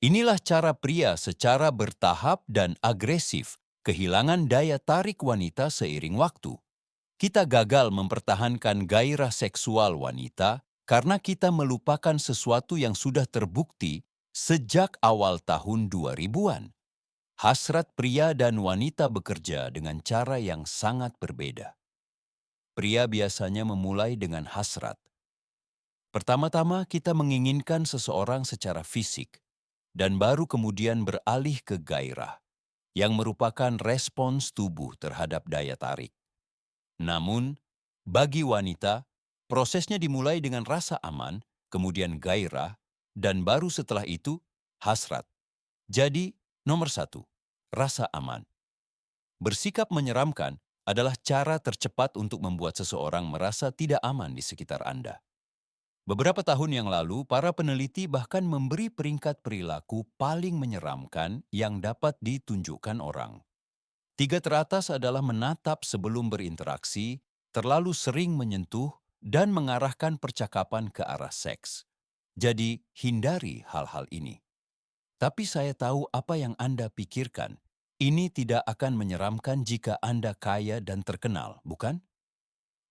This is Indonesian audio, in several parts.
Inilah cara pria secara bertahap dan agresif kehilangan daya tarik wanita seiring waktu. Kita gagal mempertahankan gairah seksual wanita karena kita melupakan sesuatu yang sudah terbukti sejak awal tahun 2000-an. Hasrat pria dan wanita bekerja dengan cara yang sangat berbeda. Pria biasanya memulai dengan hasrat. Pertama-tama kita menginginkan seseorang secara fisik, dan baru kemudian beralih ke gairah, yang merupakan respons tubuh terhadap daya tarik. Namun, bagi wanita, prosesnya dimulai dengan rasa aman, kemudian gairah, dan baru setelah itu, hasrat. Jadi, nomor satu, rasa aman. Bersikap menyeramkan adalah cara tercepat untuk membuat seseorang merasa tidak aman di sekitar Anda. Beberapa tahun yang lalu, para peneliti bahkan memberi peringkat perilaku paling menyeramkan yang dapat ditunjukkan orang. Tiga teratas adalah menatap sebelum berinteraksi, terlalu sering menyentuh, dan mengarahkan percakapan ke arah seks. Jadi, hindari hal-hal ini. Tapi saya tahu apa yang Anda pikirkan. Ini tidak akan menyeramkan jika Anda kaya dan terkenal, bukan?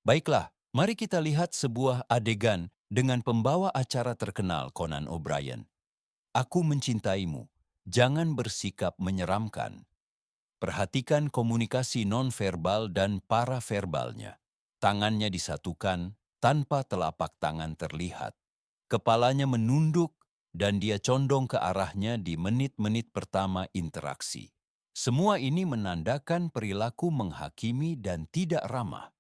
Baiklah, mari kita lihat sebuah adegan dengan pembawa acara terkenal Conan O'Brien. Aku mencintaimu. Jangan bersikap menyeramkan. Perhatikan komunikasi nonverbal dan paraverbalnya. Tangannya disatukan tanpa telapak tangan terlihat. Kepalanya menunduk dan dia condong ke arahnya di menit-menit pertama interaksi. Semua ini menandakan perilaku menghakimi dan tidak ramah.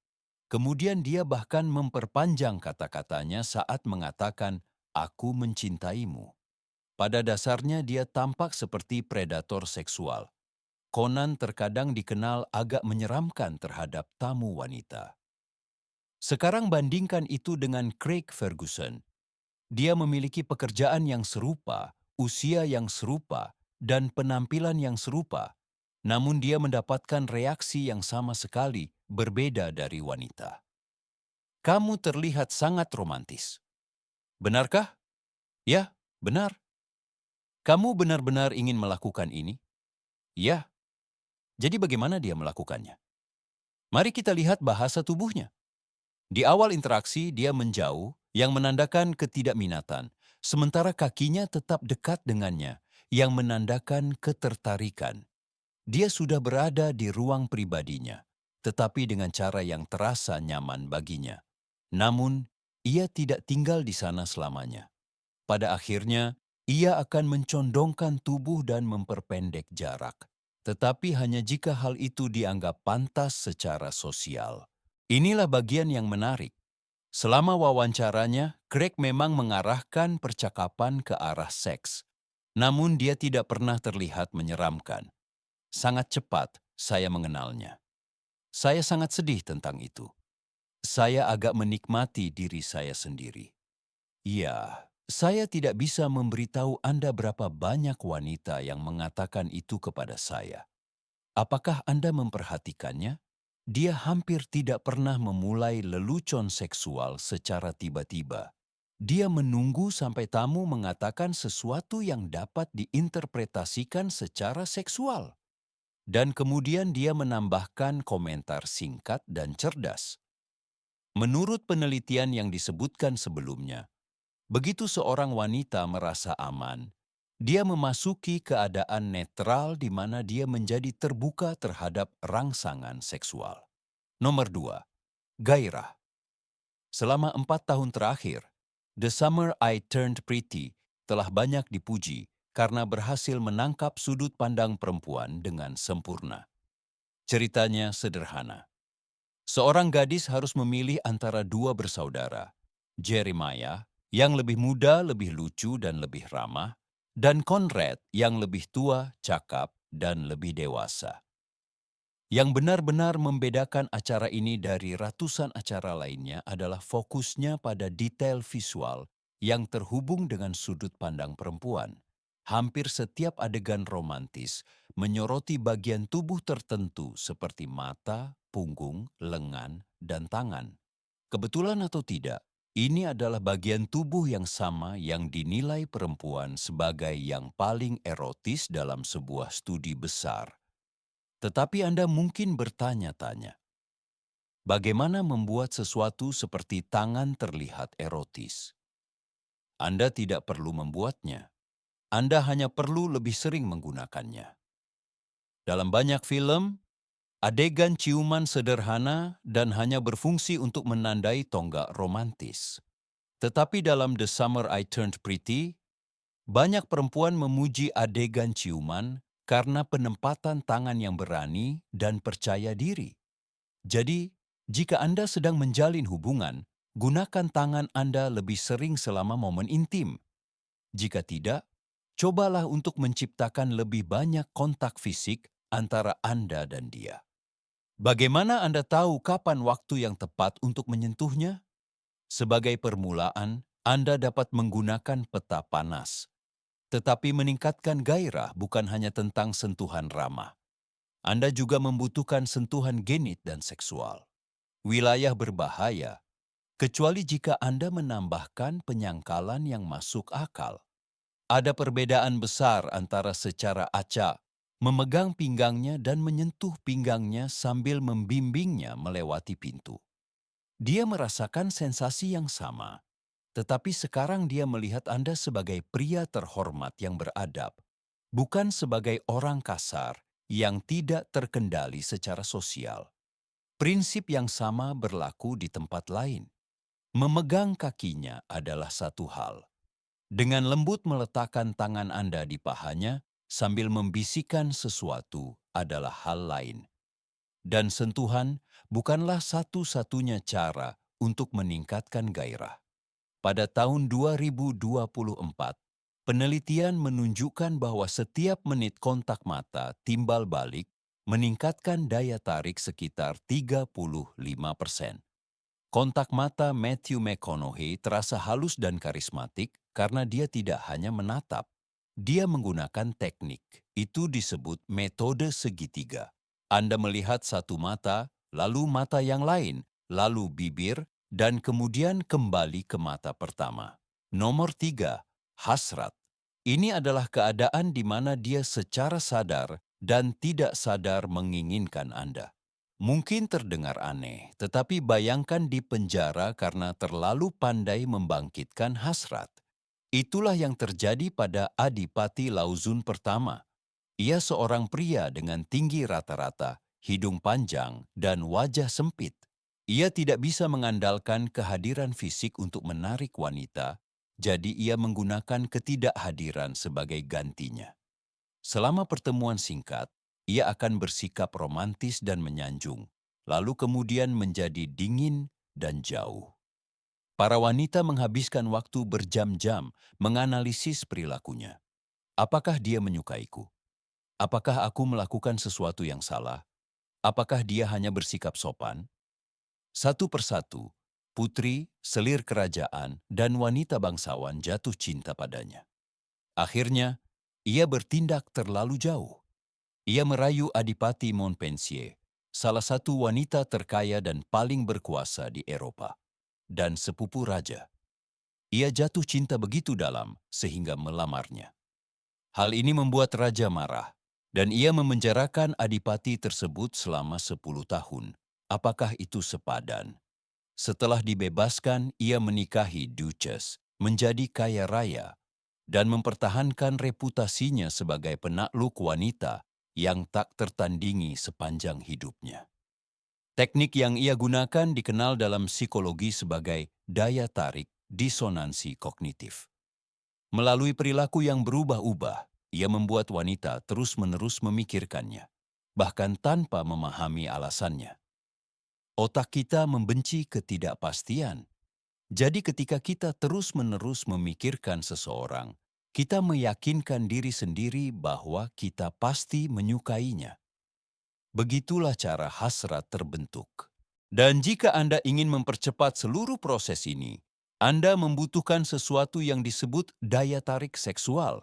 Kemudian dia bahkan memperpanjang kata-katanya saat mengatakan, "Aku mencintaimu." Pada dasarnya dia tampak seperti predator seksual. Conan terkadang dikenal agak menyeramkan terhadap tamu wanita. Sekarang bandingkan itu dengan Craig Ferguson. Dia memiliki pekerjaan yang serupa, usia yang serupa, dan penampilan yang serupa, namun dia mendapatkan reaksi yang sama sekali berbeda dari wanita. Kamu terlihat sangat romantis. Benarkah? Ya, benar. Kamu benar-benar ingin melakukan ini? Ya. Jadi bagaimana dia melakukannya? Mari kita lihat bahasa tubuhnya. Di awal interaksi, dia menjauh, yang menandakan ketidakminatan, sementara kakinya tetap dekat dengannya, yang menandakan ketertarikan. Dia sudah berada di ruang pribadinya, tetapi dengan cara yang terasa nyaman baginya. Namun, ia tidak tinggal di sana selamanya. Pada akhirnya, ia akan mencondongkan tubuh dan memperpendek jarak, tetapi hanya jika hal itu dianggap pantas secara sosial. Inilah bagian yang menarik. Selama wawancaranya, Craig memang mengarahkan percakapan ke arah seks. Namun dia tidak pernah terlihat menyeramkan. Sangat cepat saya mengenalnya. Saya sangat sedih tentang itu. Saya agak menikmati diri saya sendiri. Ya, saya tidak bisa memberitahu Anda berapa banyak wanita yang mengatakan itu kepada saya. Apakah Anda memperhatikannya? Dia hampir tidak pernah memulai lelucon seksual secara tiba-tiba. Dia menunggu sampai tamu mengatakan sesuatu yang dapat diinterpretasikan secara seksual. Dan kemudian dia menambahkan komentar singkat dan cerdas. Menurut penelitian yang disebutkan sebelumnya, begitu seorang wanita merasa aman, dia memasuki keadaan netral di mana dia menjadi terbuka terhadap rangsangan seksual. Nomor 2, gairah. Selama 4 tahun terakhir, The Summer I Turned Pretty telah banyak dipuji karena berhasil menangkap sudut pandang perempuan dengan sempurna. Ceritanya sederhana. Seorang gadis harus memilih antara dua bersaudara, Jeremiah yang lebih muda, lebih lucu, dan lebih ramah, dan Conrad yang lebih tua, cakap, dan lebih dewasa. Yang benar-benar membedakan acara ini dari ratusan acara lainnya adalah fokusnya pada detail visual yang terhubung dengan sudut pandang perempuan. Hampir setiap adegan romantis menyoroti bagian tubuh tertentu seperti mata, punggung, lengan, dan tangan. Kebetulan atau tidak, Ini adalah bagian tubuh yang sama yang dinilai perempuan sebagai yang paling erotis dalam sebuah studi besar. Tetapi Anda mungkin bertanya-tanya, bagaimana membuat sesuatu seperti tangan terlihat erotis? Anda tidak perlu membuatnya. Anda hanya perlu lebih sering menggunakannya. Dalam banyak film, adegan ciuman sederhana dan hanya berfungsi untuk menandai tonggak romantis. Tetapi dalam The Summer I Turned Pretty, banyak perempuan memuji adegan ciuman karena penempatan tangan yang berani dan percaya diri. Jadi, jika Anda sedang menjalin hubungan, gunakan tangan Anda lebih sering selama momen intim. Jika tidak, cobalah untuk menciptakan lebih banyak kontak fisik antara Anda dan dia. Bagaimana Anda tahu kapan waktu yang tepat untuk menyentuhnya? Sebagai permulaan, Anda dapat menggunakan peta panas. Tetapi meningkatkan gairah bukan hanya tentang sentuhan ramah. Anda juga membutuhkan sentuhan genit dan seksual. Wilayah berbahaya, kecuali jika Anda menambahkan penyangkalan yang masuk akal. Ada perbedaan besar antara secara acak, memegang pinggangnya dan menyentuh pinggangnya sambil membimbingnya melewati pintu. Dia merasakan sensasi yang sama, tetapi sekarang dia melihat Anda sebagai pria terhormat yang beradab, bukan sebagai orang kasar yang tidak terkendali secara sosial. Prinsip yang sama berlaku di tempat lain. Memegang kakinya adalah satu hal. Dengan lembut meletakkan tangan Anda di pahanya sambil membisikkan sesuatu adalah hal lain. Dan sentuhan bukanlah satu-satunya cara untuk meningkatkan gairah. Pada tahun 2024, penelitian menunjukkan bahwa setiap menit kontak mata timbal balik meningkatkan daya tarik sekitar 35%. Kontak mata Matthew McConaughey terasa halus dan karismatik karena dia tidak hanya menatap. Dia menggunakan teknik. Itu disebut metode segitiga. Anda melihat satu mata, lalu mata yang lain, lalu bibir, dan kemudian kembali ke mata pertama. Nomor 3, hasrat. Ini adalah keadaan di mana dia secara sadar dan tidak sadar menginginkan Anda. Mungkin terdengar aneh, tetapi bayangkan di penjara karena terlalu pandai membangkitkan hasrat. Itulah yang terjadi pada Adipati Lauzun pertama. Ia seorang pria dengan tinggi rata-rata, hidung panjang, dan wajah sempit. Ia tidak bisa mengandalkan kehadiran fisik untuk menarik wanita, jadi ia menggunakan ketidakhadiran sebagai gantinya. Selama pertemuan singkat, ia akan bersikap romantis dan menyanjung, lalu kemudian menjadi dingin dan jauh. Para wanita menghabiskan waktu berjam-jam menganalisis perilakunya. Apakah dia menyukaiku? Apakah aku melakukan sesuatu yang salah? Apakah dia hanya bersikap sopan? Satu persatu, putri, selir kerajaan, dan wanita bangsawan jatuh cinta padanya. Akhirnya, ia bertindak terlalu jauh. Ia merayu Adipati Montpensier, salah satu wanita terkaya dan paling berkuasa di Eropa, dan sepupu raja. Ia jatuh cinta begitu dalam sehingga melamarnya. Hal ini membuat raja marah, dan ia memenjarakan adipati tersebut selama 10 tahun. Apakah itu sepadan? Setelah dibebaskan, ia menikahi Duchess, menjadi kaya raya, dan mempertahankan reputasinya sebagai penakluk wanita yang tak tertandingi sepanjang hidupnya. Teknik yang ia gunakan dikenal dalam psikologi sebagai daya tarik disonansi kognitif. Melalui perilaku yang berubah-ubah, ia membuat wanita terus-menerus memikirkannya, bahkan tanpa memahami alasannya. Otak kita membenci ketidakpastian. Jadi ketika kita terus-menerus memikirkan seseorang, kita meyakinkan diri sendiri bahwa kita pasti menyukainya. Begitulah cara hasrat terbentuk. Dan jika Anda ingin mempercepat seluruh proses ini, Anda membutuhkan sesuatu yang disebut daya tarik seksual.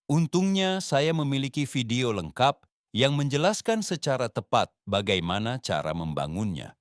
Untungnya saya memiliki video lengkap yang menjelaskan secara tepat bagaimana cara membangunnya.